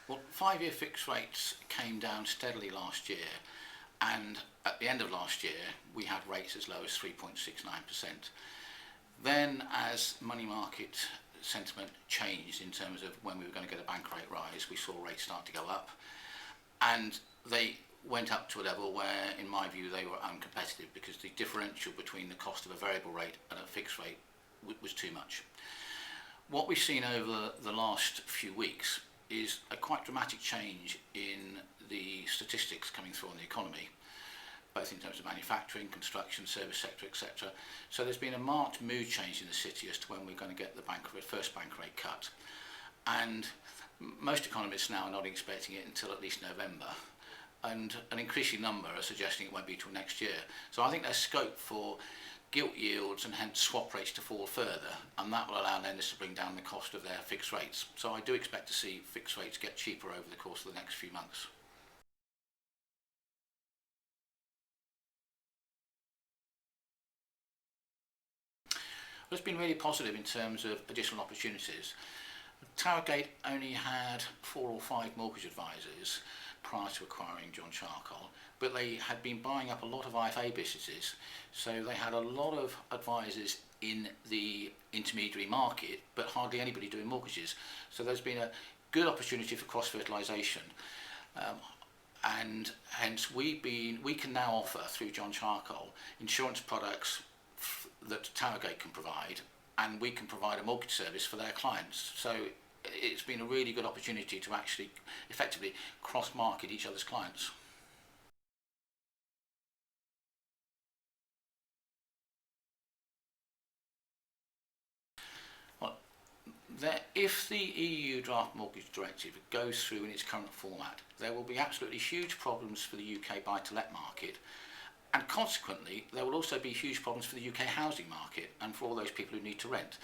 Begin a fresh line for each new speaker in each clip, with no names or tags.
Well, 5-year fixed rates came down steadily last year, and at the end of last year we had rates as low as 3.69%. Then, as money market sentiment changed in terms of when we were going to get a bank rate rise, we saw rates start to go up, and they went up to a level where, in my view, they were uncompetitive because the differential between the cost of a variable rate and a fixed rate was too much. What we've seen over the last few weeks is a quite dramatic change in the statistics coming through on the economy, both in terms of manufacturing, construction, service sector, etc. So there's been a marked mood change in the city as to when we're going to get the first bank rate cut. And most economists now are not expecting it until at least November, and an increasing number are suggesting it won't be till next year. So I think there's scope for gilt yields and hence swap rates to fall further, and that will allow lenders to bring down the cost of their fixed rates. So I do expect to see fixed rates get cheaper over the course of the next few months. Well, it's been really positive in terms of additional opportunities. Towergate only had 4 or 5 mortgage advisors prior to acquiring John Charcol, but they had been buying up a lot of IFA businesses, so they had a lot of advisors in the intermediary market, but hardly anybody doing mortgages. So there's been a good opportunity for cross-fertilisation, and hence we can now offer through John Charcol insurance products that Towergate can provide, and we can provide a mortgage service for their clients. So it's been a really good opportunity to actually effectively cross-market each other's clients. Well, if the EU draft mortgage directive goes through in its current format, there will be absolutely huge problems for the UK buy-to-let market, and consequently there will also be huge problems for the UK housing market and for all those people who need to rent.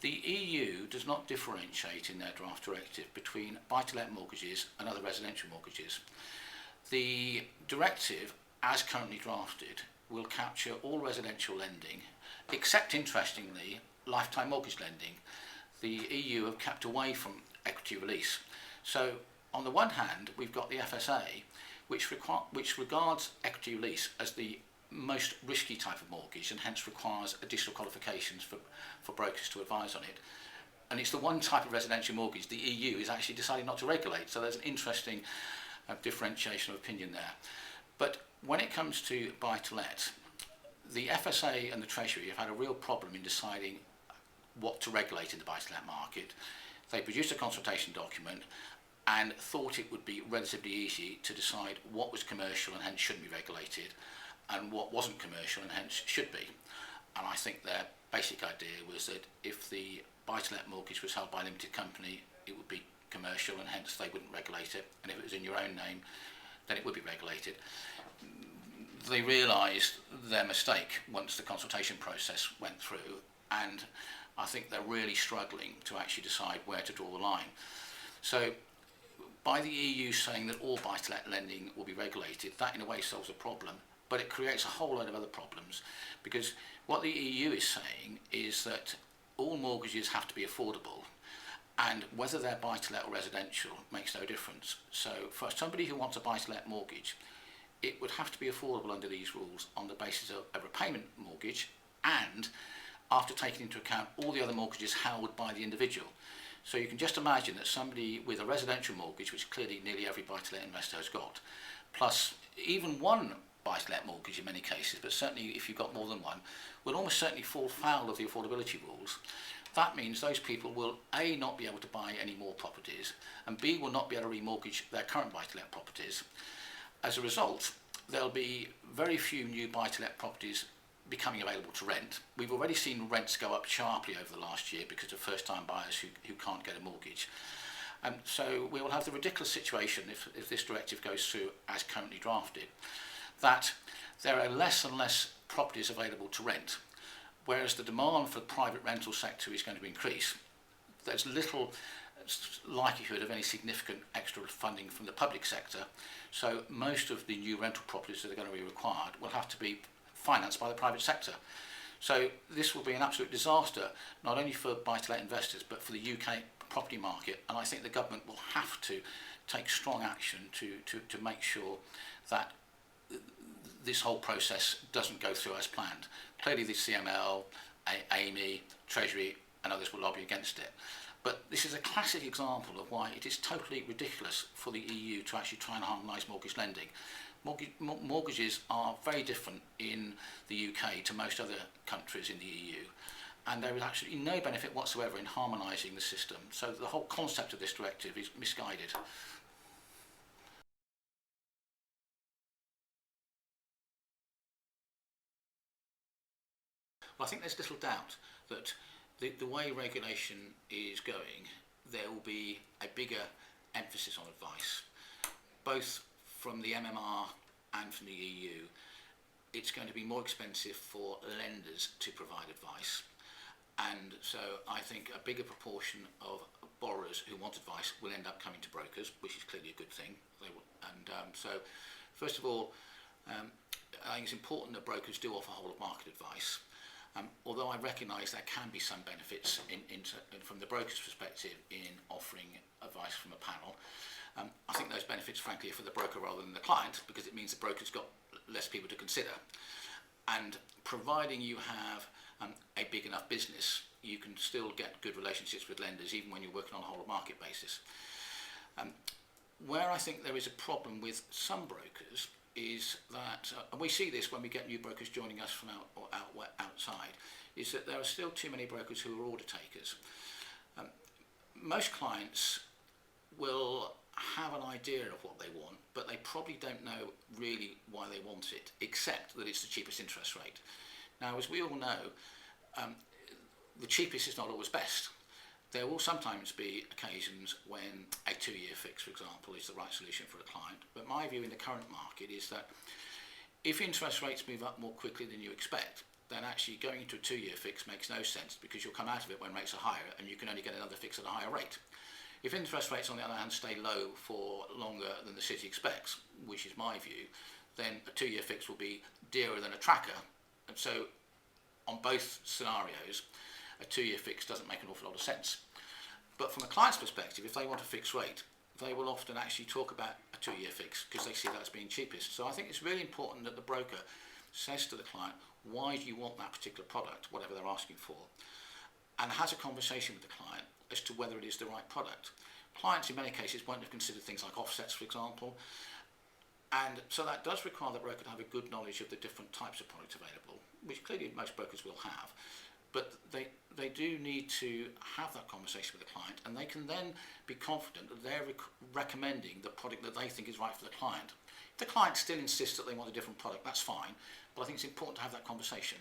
The EU does not differentiate in their draft directive between buy-to-let mortgages and other residential mortgages. The directive, as currently drafted, will capture all residential lending, except, interestingly, lifetime mortgage lending. The EU have kept away from equity release. So, on the one hand, we've got the FSA, which regards equity release as the most risky type of mortgage and hence requires additional qualifications for brokers to advise on it. And it's the one type of residential mortgage the EU is actually deciding not to regulate. So there's an interesting differentiation of opinion there. But when it comes to buy-to-let, the FSA and the Treasury have had a real problem in deciding what to regulate in the buy-to-let market. They produced a consultation document and thought it would be relatively easy to decide what was commercial and hence shouldn't be regulated, and what wasn't commercial and hence should be. And I think their basic idea was that if the buy-to-let mortgage was held by a limited company, it would be commercial and hence they wouldn't regulate it, and if it was in your own name, then it would be regulated. They realised their mistake once the consultation process went through, and I think they're really struggling to actually decide where to draw the line. So by the EU saying that all buy-to-let lending will be regulated, that in a way solves a problem, but it creates a whole load of other problems, because what the EU is saying is that all mortgages have to be affordable, and whether they're buy-to-let or residential makes no difference. So for somebody who wants a buy-to-let mortgage, it would have to be affordable under these rules on the basis of a repayment mortgage and after taking into account all the other mortgages held by the individual. So you can just imagine that somebody with a residential mortgage, which clearly nearly every buy-to-let investor has got, plus even one buy-to-let mortgage in many cases, but certainly if you've got more than one, will almost certainly fall foul of the affordability rules. That means those people will A, not be able to buy any more properties, and B, will not be able to remortgage their current buy-to-let properties. As a result, there'll be very few new buy-to-let properties becoming available to rent. We've already seen rents go up sharply over the last year because of first-time buyers who can't get a mortgage. And so we will have the ridiculous situation, if this directive goes through as currently drafted, that there are less and less properties available to rent, whereas the demand for the private rental sector is going to increase. There's little likelihood of any significant extra funding from the public sector, so most of the new rental properties that are going to be required will have to be financed by the private sector. So this will be an absolute disaster, not only for buy-to-let investors, but for the UK property market, and I think the government will have to take strong action to make sure that this whole process doesn't go through as planned. Clearly the CML, AME, Treasury and others will lobby against it. But this is a classic example of why it is totally ridiculous for the EU to actually try and harmonise mortgage lending. Mortgages are very different in the UK to most other countries in the EU, and there is absolutely no benefit whatsoever in harmonising the system. So the whole concept of this directive is misguided. Well, I think there's little doubt that the way regulation is going, there will be a bigger emphasis on advice, both from the MMR and from the EU. It's going to be more expensive for lenders to provide advice, and so I think a bigger proportion of borrowers who want advice will end up coming to brokers, which is clearly a good thing. So first of all, I think it's important that brokers do offer whole of market advice. Although I recognise there can be some benefits from the broker's perspective in offering advice from a panel. I think those benefits, frankly, are for the broker rather than the client, because it means the broker's got less people to consider. And providing you have a big enough business, you can still get good relationships with lenders, even when you're working on a whole of market basis. Where I think there is a problem with some brokers is that, and we see this when we get new brokers joining us from outside, is that there are still too many brokers who are order takers. Most clients will have an idea of what they want, but they probably don't know really why they want it, except that it's the cheapest interest rate. Now, as we all know, the cheapest is not always best. There will sometimes be occasions when a 2-year fix, for example, is the right solution for a client. But my view in the current market is that if interest rates move up more quickly than you expect, then actually going into a 2-year fix makes no sense, because you'll come out of it when rates are higher and you can only get another fix at a higher rate. If interest rates, on the other hand, stay low for longer than the city expects, which is my view, then a 2-year fix will be dearer than a tracker. And so on both scenarios, a 2-year fix doesn't make an awful lot of sense. But from a client's perspective, if they want a fixed rate, they will often actually talk about a 2-year fix because they see that as being cheapest. So I think it's really important that the broker says to the client, why do you want that particular product, whatever they're asking for, and has a conversation with the client as to whether it is the right product. Clients in many cases won't have considered things like offsets, for example, and so that does require the broker to have a good knowledge of the different types of products available, which clearly most brokers will have. But they do need to have that conversation with the client, and they can then be confident that they're recommending the product that they think is right for the client. If the client still insists that they want a different product, that's fine, but I think it's important to have that conversation.